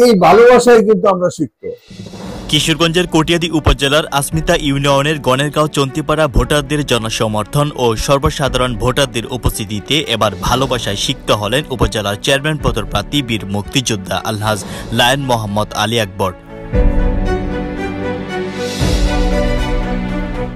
এই ভালোবাসাই কিন্তু আমরা শিখতো। কিশোরগঞ্জের কটিয়াদী উপজেলার আসমিতা ইউনিয়নের গণেরগাঁও চন্তিপাড়া ভোটারদের জনসমর্থন ও সর্বসাধারণ ভোটারদের উপস্থিতিতে এবার ভালোবাসায় সিক্ত হলেন উপজেলার চেয়ারম্যান পদপ্রার্থী বীর মুক্তিযোদ্ধা আলহাজ লায়ন মোহাম্মদ আলী আকবর।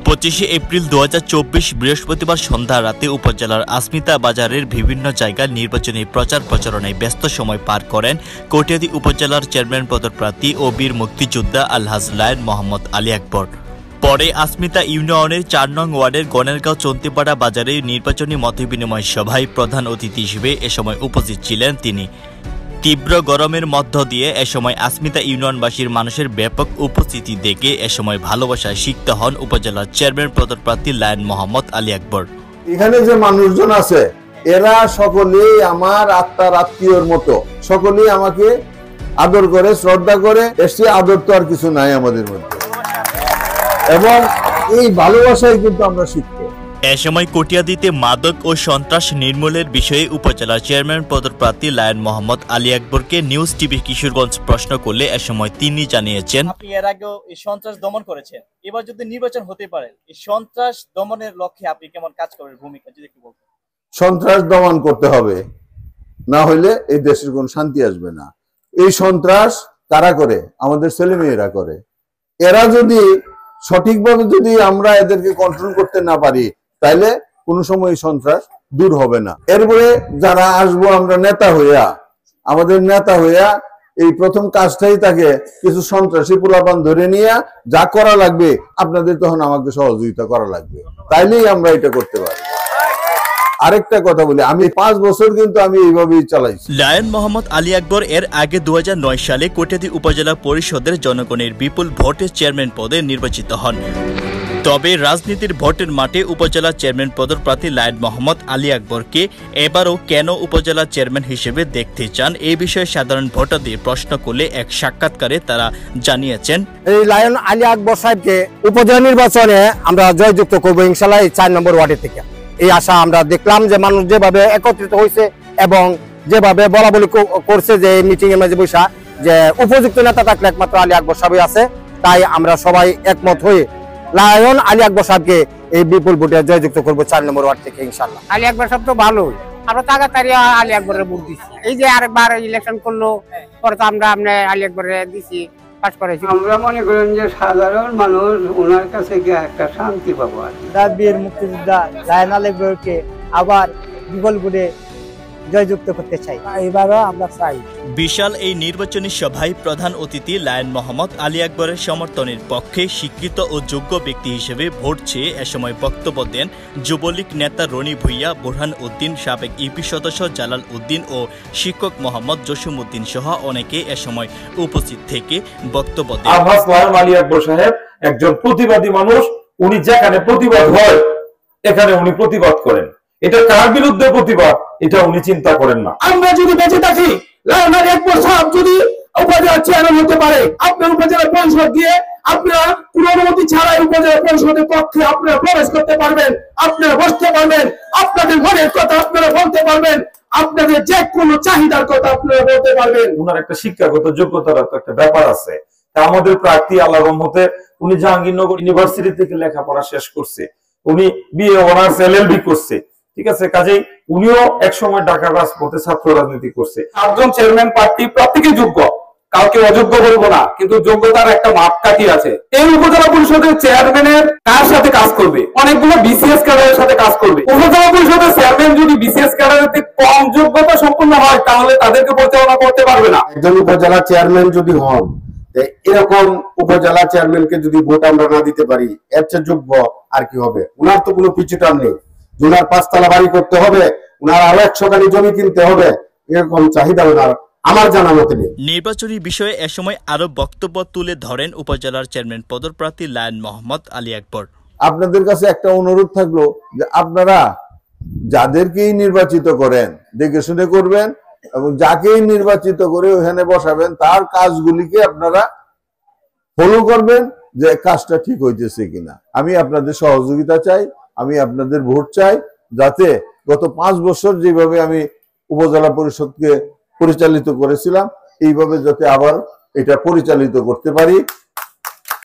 25 এপ্রিল 2024 বৃহস্পতিবার সন্ধ্যা রাতে উপজেলার আসমিতা বাজারের বিভিন্ন জায়গায় নির্বাচনী প্রচার প্রচারণায় ব্যস্ত সময় পার করেন কটিয়াদী উপজেলার চেয়ারম্যান পদপ্রার্থী ও বীর মুক্তিযোদ্ধা আলহাজ লায়ন মোহাম্মদ আলী আকবর। পরে আসমিতা ইউনিয়নের 4 নং ওয়ার্ডের গণেরগাঁও চন্তিপাড়া বাজারে নির্বাচনী মতবিনিময় সভায় প্রধান অতিথি হিসেবে এ সময় উপস্থিত ছিলেন তিনি। তীব্র গরমের মধ্য দিয়ে এ সময় আসমিতা ইউনিয়নবাসীর মানুষের ব্যাপক উপস্থিতি দেখে এ সময় ভালোবাসায় সিক্ত হন উপজেলার চেয়ারম্যান পদপ্রার্থী লায়ন মোহাম্মদ আলী আকবর। এখানে যে মানুষজন আছে এরা সকলেই আমার আত্মার আত্মীয়র মতো, সকলেই আমাকে আদর করে, শ্রদ্ধা করে। এসে আদর তো আর কিছু নাই আমাদের মধ্যে, এবং এই ভালোবাসাই কিন্তু আমরা শিখতো। এ সময় কটিয়াদীতে মাদক ও সন্ত্রাস নির্মূলের বিষয়ে উপজেলা চেয়ারম্যান পদপ্রার্থী লায়ন মোহাম্মদ আলী আকবরকে নিউজ টিভি কিশোরগঞ্জ প্রশ্ন করলে এ সময় তিনি জানিয়েছেন, আপনি এর আগেও এই সন্ত্রাস দমন করেছেন, এবার যদি নির্বাচন হতে পারে এই সন্ত্রাস দমনের লক্ষ্যে আপনি কেমন কাজ করবেন, ভূমিকা যদি একটু বলতেন। সন্ত্রাস দমন করতে হবে, না হলে এই দেশের কোনো শান্তি আসবে না। এই সন্ত্রাস কারা করে? আমাদের ছেলে মেয়েরা করে। এরা যদি সঠিকভাবে যদি আমরা এদেরকে কন্ট্রোল করতে না পারি তাইলে কোনো সময় সন্ত্রাস দূর হবে না। এরপরে যারা আসবো আমরা নেতা হইয়া, আমাদের নেতা হইয়া এই প্রথম কাজটাই তাকে কিছু সন্ত্রাসী পোলাপান ধরে নিয়ে যা করা লাগবে আপনাদের তখন আমাকে সহযোগিতা করা লাগবে, তাইলেই আমরা এটা করতে পারি। আরেকটা কথা বলি, আমি 5 বছর কিন্তু আমি এইভাবেই চালাইছি। লায়ন মোহাম্মদ আলী আকবর এর আগে 2009 সালে কটিয়াদী উপজেলা পরিষদের জনগণের বিপুল ভোটে চেয়ারম্যান পদে নির্বাচিত হন। তবে রাজনীতির ভোটের মাঠে উপজেলা চেয়ারম্যান পদপ্রার্থী লায়ন মোহাম্মদ আলী আকবরকে এবারও কেন উপজেলা চেয়ারম্যান হিসেবে দেখতে চান এই বিষয়ে সাধারণ ভোটারদের প্রশ্ন করলে এক সাক্ষাৎকারে তারা জানিয়েছেন, এই লায়ন আলী আকবর সাহেবকে উপজেলা নির্বাচনে আমরা জয়যুক্ত করবো ইনশাআল্লাহ এই 4 নম্বর ওয়ার্ডের থেকে। এই আশা আমরা দেখলাম যে মানুষ যেভাবে একত্রিত হয়েছে এবং যেভাবে বলা বলি করছে যে মিটিং এর মাঝে বসা যে উপযুক্ত নেতা থাকলে একমাত্র আলী আকবর সাহেব আছে, তাই আমরা সবাই একমত হয়ে লায়ন আলী আকবর সাহেবকে এই বিপুল ভোটে জয়যুক্ত করবো 4 নম্বর ওয়ার্ড থেকে ইনশাআল্লাহ। আলী আকবর সাহেব তো ভালোই, আমরা তাড়াতাড়ি আলী আকবরের ভোট দিচ্ছি। এই যে আরেকবার ইলেকশন করলো পরে তো আমরা আলী আকবরের দিচ্ছি, পাস করেছি। আমরা মনে করেন যে সাধারণ মানুষ ওনার কাছে গিয়ে একটা শান্তি পাবো। বীর মুক্তিযোদ্ধা লায়ন আলী আকবরকে আবার বিপুল ভোটে জয়যুক্ত করতে চাই, এবারও আমরা চাই। বিশাল এই নির্বাচনী সভায় প্রধান অতিথি লায়ন মোহাম্মদ আলী আকবরের সমর্থনের পক্ষে স্বীকৃত ও যোগ্য ব্যক্তি হিসেবে ভোট চেয়ে এ সময় বক্তব্য দেন যুবলীগ নেতা রনি ভুইয়া, বুরহান উদ্দিন, সাবেক ইউপি সদস্য জালাল উদ্দিন ও শিক্ষক মোহাম্মদ জসিম উদ্দিন সহ অনেকে এ সময় উপস্থিত থেকে বক্তব্য দেন। আলহাজ লায়ন আলী আকবর সাহেব একজন প্রতিবাদী মানুষ, উনি যেখানে প্রতিবাদ হয় এখানে উনি প্রতিবাদ করেন। এটা কার বিরুদ্ধে প্রতিবাদ এটা উনি চিন্তা করেন না। আমরা যদি বেঁচে থাকি লায়ন আলী আকবর সাহেব যদি উপজেলা চেয়ারম্যান হতে পারে, আপনার উপজেলা পরিষদ দিয়ে আপনারা কোনো অনুমতি ছাড়াই উপজেলা পরিষদের পক্ষে আপনারা প্রবেশ করতে পারবেন, আপনারা বসতে পারবেন, আপনাদের মনের কথা আপনারা বলতে পারবেন, আপনাদের যে কোনো চাহিদার কথা আপনারা বলতে পারবেন। ওনার একটা শিক্ষাগত যোগ্যতার একটা ব্যাপার আছে। তা আমাদের প্রার্থী আল্লাহর রহমতে উনি জাহাঙ্গীরনগর ইউনিভার্সিটি থেকে লেখাপড়া শেষ করছে, উনি বিএ অনার্স এলএলবি করছে, ঠিক আছে। কাজেই উনিও একসময় ঢাকার রাজপথে ছাত্র রাজনীতি করছে। 8 জন চেয়ারম্যান প্রার্থী প্রত্যেকে যোগ্য, কাউকে অযোগ্য বলবো না, কিন্তু যোগ্যতার একটা মাপকাঠি আছে। এই উপজেলা পরিষদের চেয়ারম্যানের কার সাথে কাজ করবে? অনেকগুলো বিসিএস ক্যাডারের সাথে কাজ করবে। উপজেলা পরিষদের চেয়ারম্যান যদি বিসিএস ক্যাডারের কম যোগ্যতা সম্পন্ন হয় তাহলে তাদেরকে পরিচালনা করতে পারবে না। একজন উপজেলা চেয়ারম্যান যদি হন, এরকম উপজেলা চেয়ারম্যানকে যদি ভোট আমরা না দিতে পারি এর চেয়ে যোগ্য আর কি হবে? উনার তো কোনো পিছুটান নেই, উনার 5 তলা বাড়ি করতে হবে, উনার আরো 100 কানি জমি কিনতে হবে, এরকম চাহিদা ওনার আমার জানা মতে নেই। নির্বাচনী বিষয়ে এ সময় আরো বক্তব্য তুলে ধরেন উপজেলার চেয়ারম্যান পদপ্রার্থী লায়ন মোহাম্মদ আলী আকবর। আপনাদের কাছে একটা অনুরোধ থাকলো যে আপনারা যাদেরকেই নির্বাচিত করেন দেখে শুনে করবেন, এবং যাকেই নির্বাচিত করে ওখানে বসাবেন তার কাজগুলিকে আপনারা ফলো করবেন যে কাজটা ঠিক হইতেছে কিনা। আমি আপনাদের সহযোগিতা চাই, আমি আপনাদের ভোট চাই, যাতে গত 5 বছর যেভাবে আমি উপজেলা পরিষদকে পরিচালিত করেছিলাম এইভাবে যাতে আবার এটা পরিচালিত করতে পারি